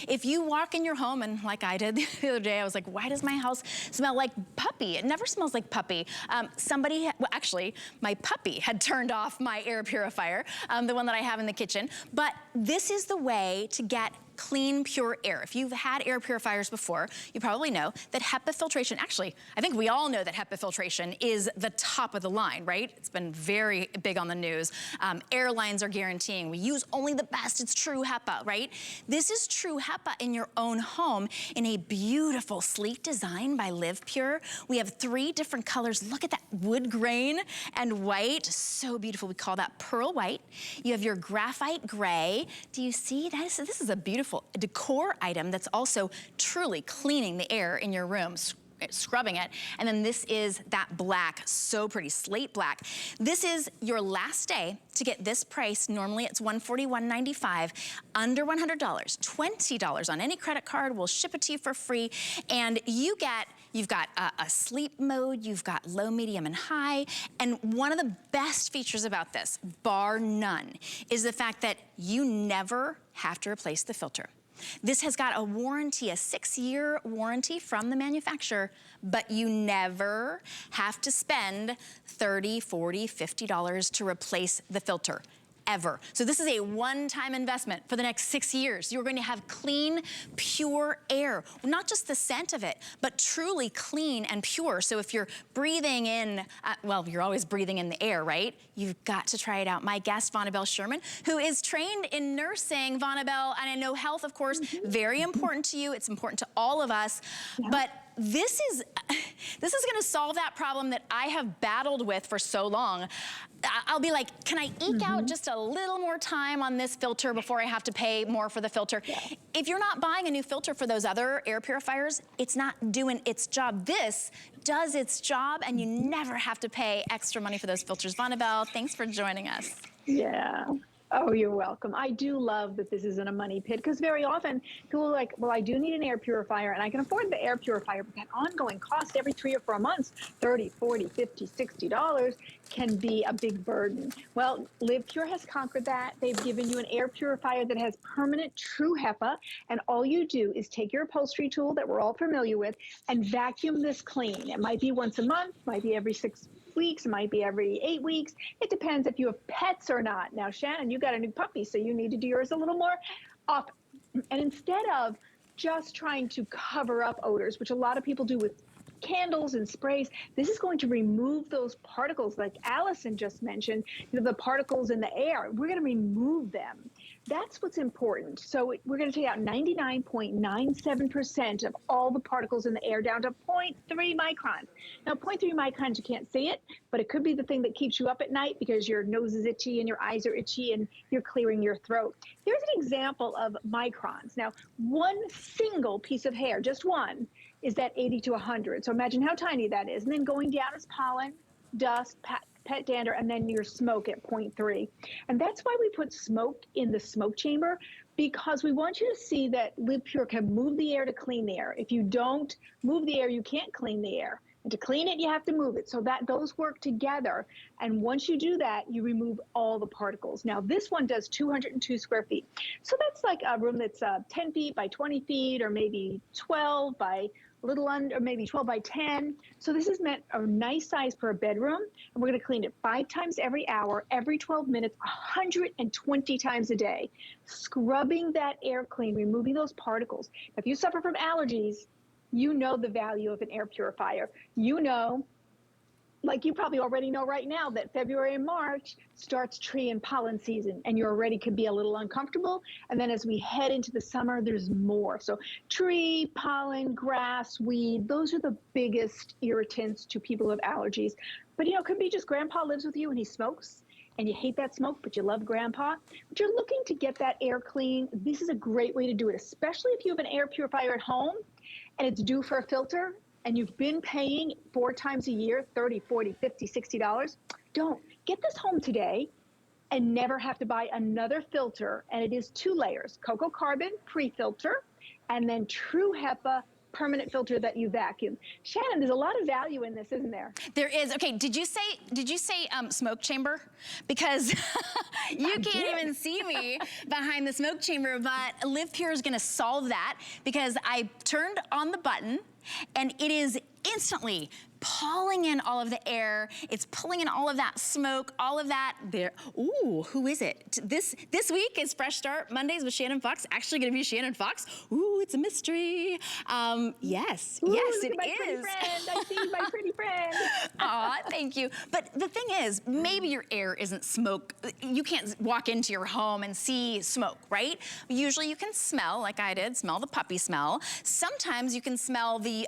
If you walk in your home, and like I did the other day, I was like, why does my house smell like puppy? It never smells like puppy. Well, actually, my puppy had turned off my air purifier, the one that I have in the kitchen. But this is the way to get clean, pure air. If you've had air purifiers before, you probably know that HEPA filtration, actually, I think we all know that HEPA filtration is the top of the line, right? It's been very big on the news. Airlines are guaranteeing we use only the best, it's true HEPA, right? This is true HEPA in your own home in a beautiful, sleek design by LivePure. We have 3 different colors. Look at that wood grain and white, so beautiful. We call that pearl white. You have your graphite gray. Do you see that? This is a beautiful decor item that's also truly cleaning the air in your room, scrubbing it. And then this is that black, so pretty, slate black. This is your last day to get this price. Normally it's $141.95, under $100, $20 on any credit card. We'll ship it to you for free. And you've got a sleep mode, you've got low, medium, and high. And one of the best features about this, bar none, is the fact that you never have to replace the filter. This has got a warranty, a 6-year warranty from the manufacturer, but you never have to spend $30, $40, $50 to replace the filter. Ever. So this is a one-time investment for the next 6 years. You're going to have clean, pure air. Not just the scent of it, but truly clean and pure. So if you're breathing in, well, you're always breathing in the air, right? You've got to try it out. My guest, Vonabelle Sherman, who is trained in nursing, Vonabelle, and I know health, of course, very important to you. It's important to all of us. Yeah. But this is gonna solve that problem that I have battled with for so long. I'll be like, can I eke out just a little more time on this filter before I have to pay more for the filter? Yeah. If you're not buying a new filter for those other air purifiers, it's not doing its job. This does its job, and you never have to pay extra money for those filters. Vonabelle, thanks for joining us. Yeah. Oh, you're welcome. I do love that this isn't a money pit, because very often people are like, well, I do need an air purifier and I can afford the air purifier, but that ongoing cost every 3 or 4 months, $30, $40, $50, $60 can be a big burden. Well, LivePure has conquered that. They've given you an air purifier that has permanent true HEPA, and all you do is take your upholstery tool that we're all familiar with and vacuum this clean. It might be once a month, might be every 6 weeks, it might be every 8 weeks. It depends if you have pets or not. Now, Shannon, you got a new puppy, so you need to do yours a little more often. And instead of just trying to cover up odors, which a lot of people do with candles and sprays, this is going to remove those particles like Allison just mentioned, the particles in the air. We're going to remove them. That's what's important. So we're going to take out 99.97% of all the particles in the air down to 0.3 microns. Now, 0.3 microns, you can't see it, but it could be the thing that keeps you up at night because your nose is itchy and your eyes are itchy and you're clearing your throat. Here's an example of microns. Now, one single piece of hair, just one, is that 80 to 100. So imagine how tiny that is. And then going down is pollen, dust, pet dander, and then your smoke at 0.3. And that's why we put smoke in the smoke chamber, because we want you to see that LivePure can move the air to clean the air. If you don't move the air, you can't clean the air. And to clean it, you have to move it. So that those work together. And once you do that, you remove all the particles. Now, this one does 202 square feet. So that's like a room that's 10 feet by 20 feet, or maybe 12 by a little under, maybe 12 by 10. So this is meant a nice size for a bedroom. And we're going to clean it 5 times every hour, every 12 minutes, 120 times a day. Scrubbing that air clean, removing those particles. If you suffer from allergies, you know the value of an air purifier. You know, like you probably already know right now, that February and March starts tree and pollen season, and you already could be a little uncomfortable. And then as we head into the summer, there's more. So tree, pollen, grass, weed, those are the biggest irritants to people with allergies. But, you know, it could be just grandpa lives with you and he smokes, and you hate that smoke, but you love grandpa. But you're looking to get that air clean. This is a great way to do it, especially if you have an air purifier at home and it's due for a filter, and you've been paying 4 times a year, $30, $40, $50, $60, don't. Get this home today and never have to buy another filter. And it is 2 layers, cocoa carbon pre-filter, and then true HEPA permanent filter that you vacuum. Shannon, there's a lot of value in this, isn't there? There is. Okay, did you say smoke chamber? Because you can't even see me behind the smoke chamber, but LivePure is gonna solve that because I turned on the button and it is instantly pulling in all of the air. It's pulling in all of that smoke, all of that there. Ooh, who is it? This week is Fresh Start Mondays with Shannon Fox. Actually gonna be Shannon Fox. Ooh, it's a mystery. Yes, Ooh, yes, look it at my pretty is. friend. I see my pretty friend. Aw, thank you. But the thing is, maybe your air isn't smoke. You can't walk into your home and see smoke, right? Usually you can smell, like I did, smell the puppy smell. Sometimes you can smell the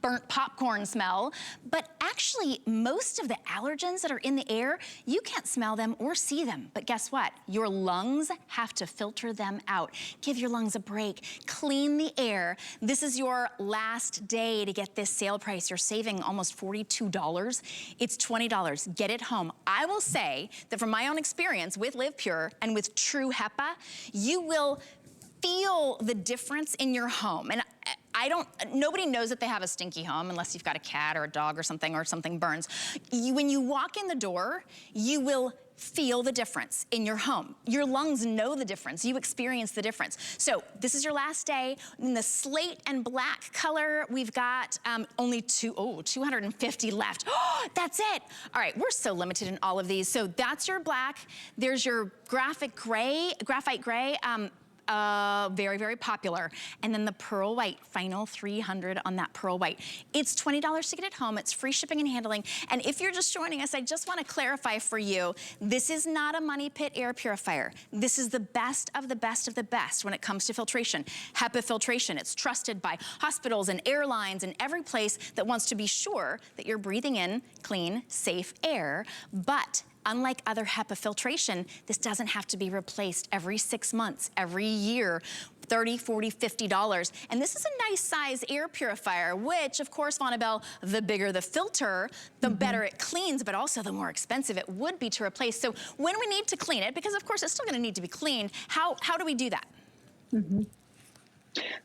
burnt popcorn smell. But actually, most of the allergens that are in the air, you can't smell them or see them. But guess what? Your lungs have to filter them out. Give your lungs a break. Clean the air. This is your last day to get this sale price. You're saving almost $42. It's $20. Get it home. I will say that from my own experience with LivePure and with True HEPA, you will feel the difference in your home. And nobody knows that they have a stinky home unless you've got a cat or a dog or something burns. When you walk in the door, you will feel the difference in your home. Your lungs know the difference. You experience the difference. So this is your last day. In the slate and black color, we've got only 250 left. Oh, that's it. All right, we're so limited in all of these. So that's your black. There's your graphite gray. Very, very popular. And then the pearl white, final 300 on that pearl white. It's $20 to get it home. It's free shipping and handling. And if you're just joining us, I just want to clarify for you, this is not a money pit air purifier. This is the best of the best of the best when it comes to filtration. HEPA filtration, it's trusted by hospitals and airlines and every place that wants to be sure that you're breathing in clean, safe air. But unlike other HEPA filtration, this doesn't have to be replaced every 6 months, every year, $30, $40, $50. And this is a nice size air purifier, which of course, Vonabelle, the bigger the filter, the better it cleans, but also the more expensive it would be to replace. So when we need to clean it, because of course it's still gonna need to be cleaned, how do we do that?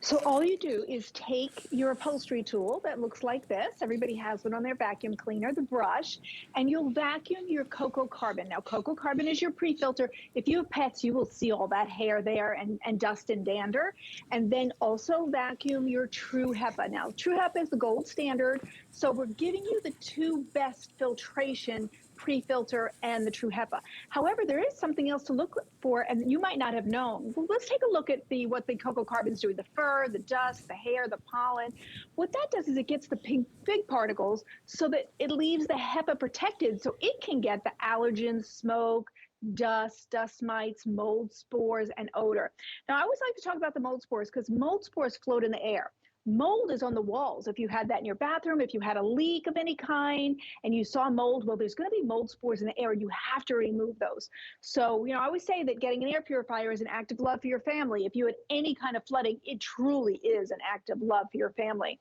So all you do is take your upholstery tool that looks like this. Everybody has one on their vacuum cleaner, the brush, and you'll vacuum your cocoa carbon. Now, cocoa carbon is your pre-filter. If you have pets, you will see all that hair there and dust and dander. And then also vacuum your True HEPA. Now, True HEPA is the gold standard. So we're giving you the two best filtration, pre-filter and the True HEPA. However, there is something else to look for, and you might not have known. Well, let's take a look at what the cocoa carbon's doing, the fur, the dust, the hair, the pollen. What that does is it gets the big particles so that it leaves the HEPA protected so it can get the allergens, smoke, dust mites, mold spores, and odor. Now, I always like to talk about the mold spores because mold spores float in the air. Mold is on the walls. If you had that in your bathroom, if you had a leak of any kind and you saw mold, well, there's going to be mold spores in the air and you have to remove those. So, I always say that getting an air purifier is an act of love for your family. If you had any kind of flooding, it truly is an act of love for your family.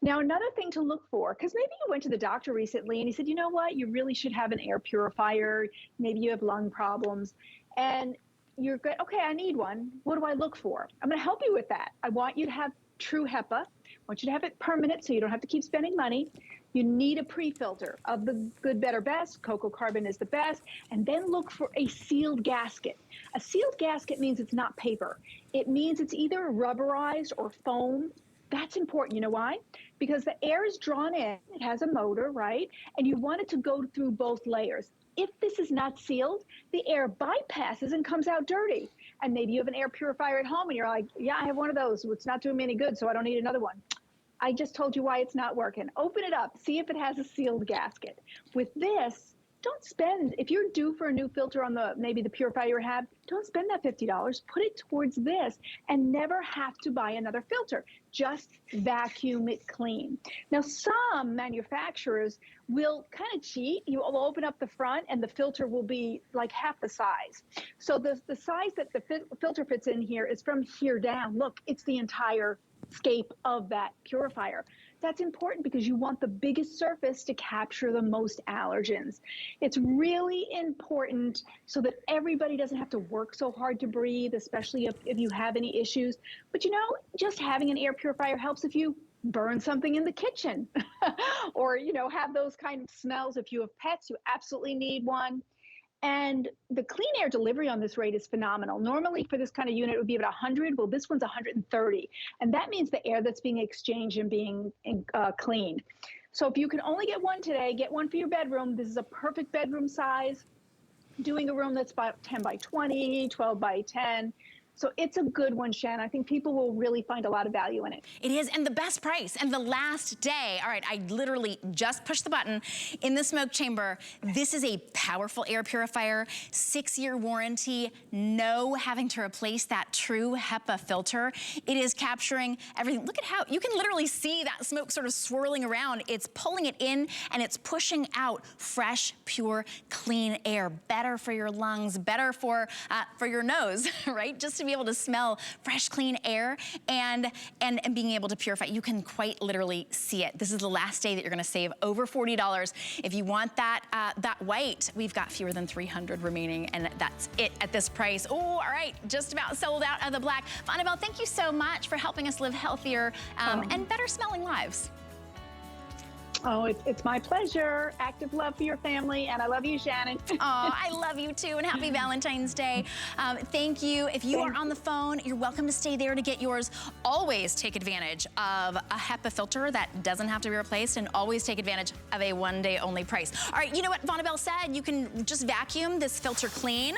Now, another thing to look for, because maybe you went to the doctor recently and he said, you know what, you really should have an air purifier. Maybe you have lung problems and you're good. Okay, I need one. What do I look for? I'm going to help you with that. I want you to have True HEPA. I want you to have it permanent so you don't have to keep spending money. You need a pre-filter of the good, better, best. Cocoa carbon is the best. And then look for a sealed gasket. A sealed gasket means it's not paper. It means it's either rubberized or foam. That's important. You know why? Because the air is drawn in. It has a motor, right? And you want it to go through both layers. If this is not sealed, the air bypasses and comes out dirty. And maybe you have an air purifier at home and you're like, yeah, I have one of those. It's not doing me any good, so I don't need another one. I just told you why it's not working. Open it up. See if it has a sealed gasket. With this, don't spend, if you're due for a new filter on maybe the purifier you have, don't spend that $50. Put it towards this and never have to buy another filter. Just vacuum it clean. Now, some manufacturers will kind of cheat. You will open up the front and the filter will be like half the size. So the size that the filter fits in here is from here down. Look, it's the entire scape of that purifier. That's important because you want the biggest surface to capture the most allergens. It's really important so that everybody doesn't have to work so hard to breathe, especially if you have any issues. But just having an air purifier helps if you burn something in the kitchen or, have those kind of smells. If you have pets, you absolutely need one. And the clean air delivery on this rate is phenomenal. Normally for this kind of unit, it would be about 100. Well, this one's 130. And that means the air that's being exchanged and being cleaned. So if you can only get one today, get one for your bedroom. This is a perfect bedroom size. Doing a room that's about 10 by 20, 12 by 10. So it's a good one, Shannon. I think people will really find a lot of value in it. It is, and the best price, and the last day. All right, I literally just pushed the button in the smoke chamber. This is a powerful air purifier, 6-year warranty, no having to replace that true HEPA filter. It is capturing everything. Look at how, you can literally see that smoke sort of swirling around. It's pulling it in, and it's pushing out fresh, pure, clean air. Better for your lungs, better for your nose, right? Just to be able to smell fresh, clean air and being able to purify. You can quite literally see it. This is the last day that you're gonna save over $40. If you want that, that white, we've got fewer than 300 remaining, and that's it at this price. Oh, all right, just about sold out of the black. Vonabelle, thank you so much for helping us live healthier and better smelling lives. Oh, it's my pleasure. Active love for your family, and I love you, Shannon. Oh, I love you too, and happy Valentine's Day. Thank you. If you are on the phone, you're welcome to stay there to get yours. Always take advantage of a HEPA filter that doesn't have to be replaced, and always take advantage of a one-day only price. All right, you know what Vonabelle said? You can just vacuum this filter clean.